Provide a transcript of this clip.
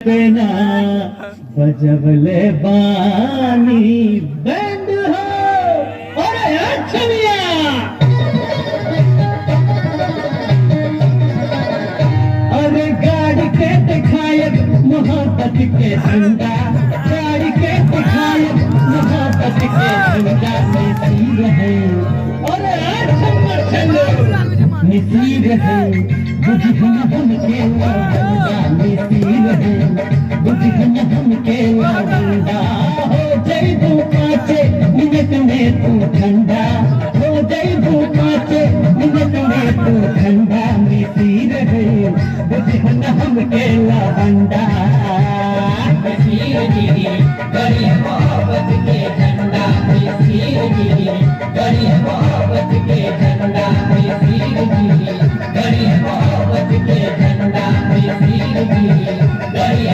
पेना बजबले बानी बैंड हो और छमिया अरे गाड़ी के दिखायक मोहब्बत के झंडा गाड़ी के दिखायक मोहब्बत के झंडा नसीब है और नसीब है बुझन हम के लवंडा नसीब है बुझन हम के लवंडा हो जइबू 5 मिनट में तू ठंडा हो जइबू 5 मिनट में तू ठंडा नसीब है बुझन हम के लवंडा नसीब जी बड़ी मोहब्बत